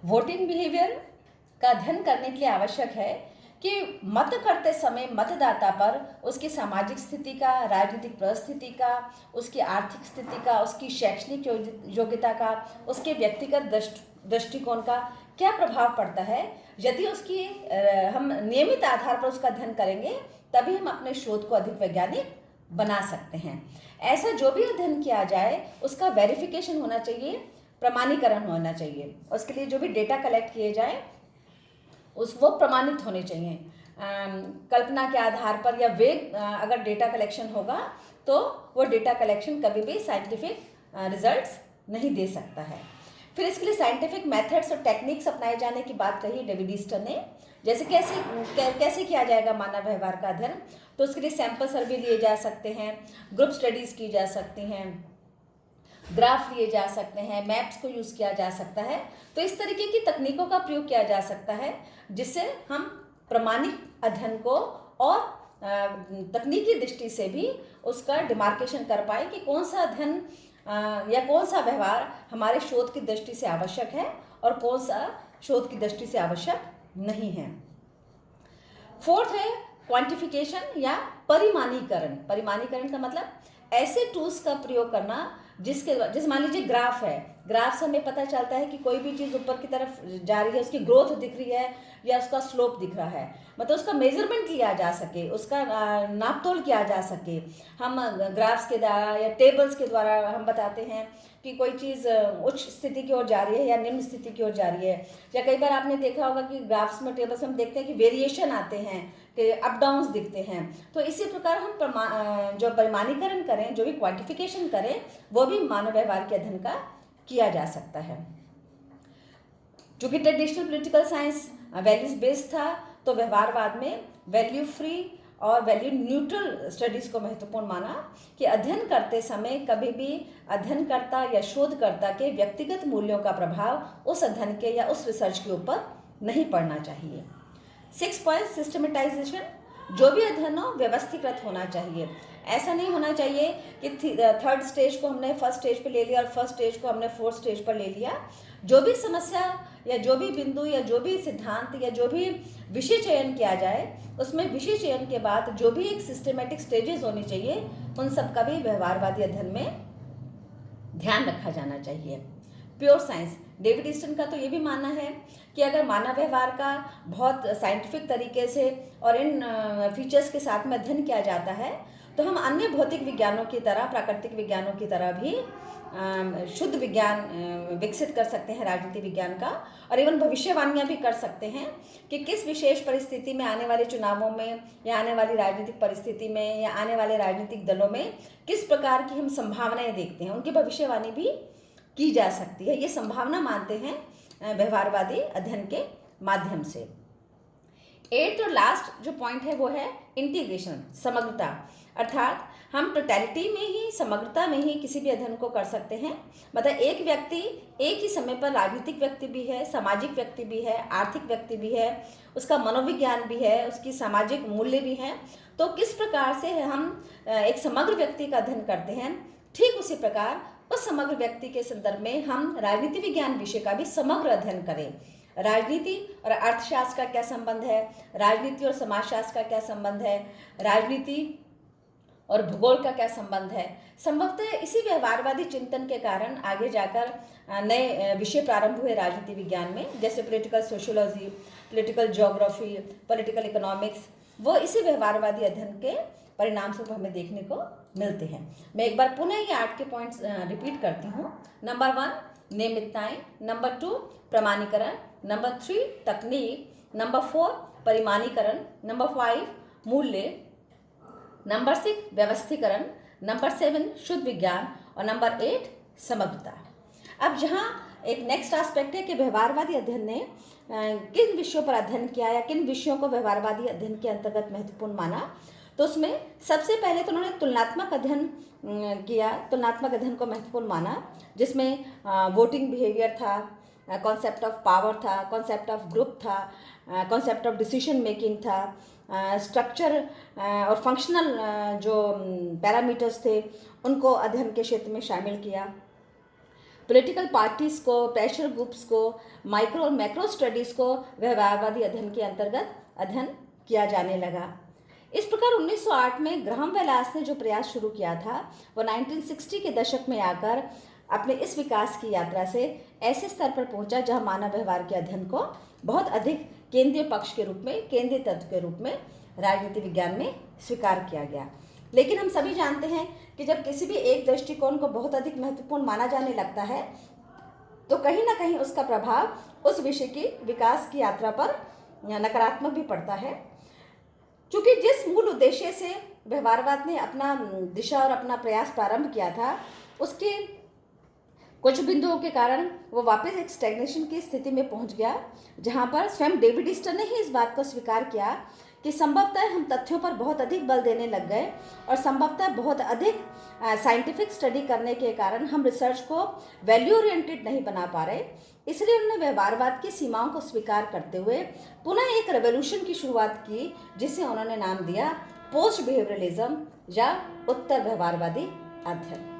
Voting behaviour का अध्ययन करने के लिए आवश्यक है कि मत करते समय मतदाता पर उसकी सामाजिक स्थिति का, राजनीतिक परिस्थिति का, उसकी आर्थिक स्थिति का, उसकी शैक्षणिक योग्यता का, उसके व्यक्तिगत दृष्टिकोण का क्या प्रभाव पड़ता है। यदि उसकी हम नियमित आधार पर उसका अध्ययन करेंगे तभी हम अपने शोध को अधिक वैज्ञानिक बना सकते हैं। ऐसा जो भी अध्ययन किया जाए उसका वेरिफिकेशन होना चाहिए, प्रमाणीकरण होना चाहिए। उसके लिए जो भी डेटा कलेक्ट किए जाए वो प्रमाणित होने चाहिए। कल्पना के आधार पर या वेग अगर डेटा कलेक्शन होगा तो वो डेटा कलेक्शन कभी भी साइंटिफिक रिजल्ट्स नहीं दे सकता है। फिर इसके लिए साइंटिफिक मेथड्स और टेक्निक्स अपनाए जाने की बात कही डेविड ईस्टर ने। जैसे कैसे किया जाएगा मानव व्यवहार का अध्ययन, तो उसके लिए सैंपल सर्वे लिए जा सकते हैं, ग्रुप स्टडीज़ की जा सकती हैं, ग्राफ लिए जा सकते हैं, मैप्स को यूज़ किया जा सकता है। तो इस तरीके की तकनीकों का प्रयोग किया जा सकता है जिससे हम प्रमाणिक अध्ययन को और तकनीकी दृष्टि से भी उसका डिमार्केशन कर पाए कि कौन सा अध्ययन या कौन सा व्यवहार हमारे शोध की दृष्टि से आवश्यक है और कौन सा शोध की दृष्टि से आवश्यक नहीं है। फोर्थ है क्वांटिफिकेशन या परिमाणीकरण। परिमाणीकरण का मतलब ऐसे टूल्स का प्रयोग करना जैसे मान लीजिए ग्राफ है, ग्राफ से हमें पता चलता है कि कोई भी चीज़ ऊपर की तरफ जा रही है, उसकी ग्रोथ दिख रही है या उसका स्लोप दिख रहा है, मतलब उसका मेजरमेंट लिया जा सके, उसका नापतोल किया जा सके। हम ग्राफ्स के द्वारा या टेबल्स के द्वारा हम बताते हैं कि कोई चीज़ उच्च स्थिति की ओर जा रही है या निम्न स्थिति की ओर जा रही है। या कई बार आपने देखा होगा कि ग्राफ्स में, टेबल्स में हम देखते हैं कि वेरिएशन आते हैं, कि अप डाउन्स दिखते हैं। तो इसी प्रकार हम जो परिमाणीकरण करें, जो भी क्वांटिफिकेशन करें, वो भी मानव व्यवहार के अध्ययन का किया जा सकता है। चूँकि traditional political science values based था, तो व्यवहारवाद में वैल्यू फ्री और वैल्यू न्यूट्रल स्टडीज़ को महत्वपूर्ण माना कि अध्ययन करते समय कभी भी अध्ययनकर्ता या शोधकर्ता के व्यक्तिगत मूल्यों का प्रभाव उस अध्ययन के या उस रिसर्च के ऊपर नहीं पड़ना चाहिए। 6 पॉइंट सिस्टमेटाइजेशन, जो भी अध्ययन हो व्यवस्थित होना चाहिए। ऐसा नहीं होना चाहिए कि थर्ड स्टेज को हमने फर्स्ट स्टेज पर ले लिया और फर्स्ट स्टेज को हमने फोर्थ स्टेज पर ले लिया। जो भी समस्या या जो भी बिंदु या जो भी सिद्धांत या जो भी विषय चयन किया जाए, उसमें विषय चयन के बाद जो भी एक सिस्टमेटिक स्टेजेस होनी चाहिए, उन सब का भी व्यवहारवादी अध्ययन में ध्यान रखा जाना चाहिए। प्योर साइंस, डेविड ईस्टन का तो ये भी मानना है कि अगर मानव व्यवहार का बहुत साइंटिफिक तरीके से और इन फीचर्स के साथ में अध्ययन किया जाता है तो हम अन्य भौतिक विज्ञानों की तरह, प्राकृतिक विज्ञानों की तरह भी शुद्ध विज्ञान विकसित कर सकते हैं, राजनीति विज्ञान का। और एवं भविष्यवाणियाँ भी कर सकते हैं कि किस विशेष परिस्थिति में, आने वाले चुनावों में या आने वाली राजनीतिक परिस्थिति में या आने वाले राजनीतिक दलों में किस प्रकार की हम संभावनाएं देखते हैं, उनकी भविष्यवाणी भी की जा सकती है। ये संभावना मानते हैं व्यवहारवादी अध्ययन के माध्यम से। 8th और लास्ट जो पॉइंट है वो है इंटीग्रेशन, समग्रता। अर्थात हम टोटलिटी में ही, समग्रता में ही किसी भी अध्ययन को कर सकते हैं। मतलब एक व्यक्ति एक ही समय पर राजनीतिक व्यक्ति भी है, सामाजिक व्यक्ति भी है, आर्थिक व्यक्ति भी है, उसका मनोविज्ञान भी है, उसकी सामाजिक मूल्य भी हैं। तो किस प्रकार से हम एक समग्र व्यक्ति का अध्ययन करते हैं, ठीक उसी प्रकार उस समग्र व्यक्ति के संदर्भ में हम राजनीति विज्ञान विषय का भी समग्र अध्ययन करें। राजनीति और अर्थशास्त्र का क्या संबंध है, राजनीति और समाजशास्त्र का क्या संबंध है, राजनीति और भूगोल का क्या संबंध है। संभवतः इसी व्यवहारवादी चिंतन के कारण आगे जाकर नए विषय प्रारंभ हुए राजनीति विज्ञान में, जैसे political sociology, political geography, political economics. वो इसी व्यवहारवादी अध्ययन के परिणाम स्वरूप हमें देखने को मिलते हैं। मैं एक बार पुनः ये 8 के पॉइंट्स रिपीट करती हूँ। नंबर 1 नियमितताएं, नंबर 2 प्रमाणीकरण, नंबर 3 तकनीक, नंबर 4 परिमाणीकरण, नंबर 5 मूल्य, नंबर 6 व्यवस्थीकरण, नंबर 7 शुद्ध विज्ञान और नंबर 8 समग्रता। अब जहाँ एक नेक्स्ट एस्पेक्ट है कि व्यवहारवादी अध्ययन ने किन विषयों पर अध्ययन किया या किन विषयों को व्यवहारवादी अध्ययन के अंतर्गत महत्वपूर्ण माना, तो उसमें सबसे पहले तो उन्होंने तुलनात्मक अध्ययन किया, तुलनात्मक अध्ययन को महत्वपूर्ण माना, जिसमें वोटिंग बिहेवियर था, कॉन्सेप्ट ऑफ पावर था, कॉन्सेप्ट ऑफ ग्रुप था, कॉन्सेप्ट ऑफ डिसीजन मेकिंग था, स्ट्रक्चर और फंक्शनल जो पैरामीटर्स थे उनको अध्ययन के क्षेत्र में शामिल किया। पॉलिटिकल पार्टीज को, प्रेशर ग्रुप्स को, माइक्रो और मैक्रो स्टडीज़ को व्यवहारवादी अध्ययन के अंतर्गत अध्ययन किया जाने लगा। इस प्रकार 1908 में ग्राहम वेलास ने जो प्रयास शुरू किया था वो 1960 के दशक में आकर अपने इस विकास की यात्रा से ऐसे स्तर पर पहुंचा जहां मानव व्यवहार के अध्ययन को बहुत अधिक केंद्रीय पक्ष के रूप में, केंद्रीय तत्व के रूप में राजनीति विज्ञान में स्वीकार किया गया। लेकिन हम सभी जानते हैं कि जब किसी भी एक दृष्टिकोण को बहुत अधिक महत्वपूर्ण माना जाने लगता है तो कहीं ना कहीं उसका प्रभाव उस विषय की विकास की यात्रा पर नकारात्मक भी पड़ता है। क्योंकि जिस मूल उद्देश्य से व्यवहारवाद ने अपना दिशा और अपना प्रयास प्रारंभ किया था, उसके कुछ बिंदुओं के कारण वो वापस एक स्टैग्नेशन की स्थिति में पहुंच गया, जहां पर स्वयं डेविड ईस्टर ने ही इस बात को स्वीकार किया कि संभवतः हम तथ्यों पर बहुत अधिक बल देने लग गए और संभवतः बहुत अधिक साइंटिफिक स्टडी करने के कारण हम रिसर्च को वैल्यू ओरिएंटेड नहीं बना पा रहे। इसलिए उन्होंने व्यवहारवाद की सीमाओं को स्वीकार करते हुए पुनः एक रेवोल्यूशन की शुरुआत की, जिसे उन्होंने नाम दिया पोस्ट बिहेवियरलिज्म या उत्तर व्यवहारवादी अध्ययन।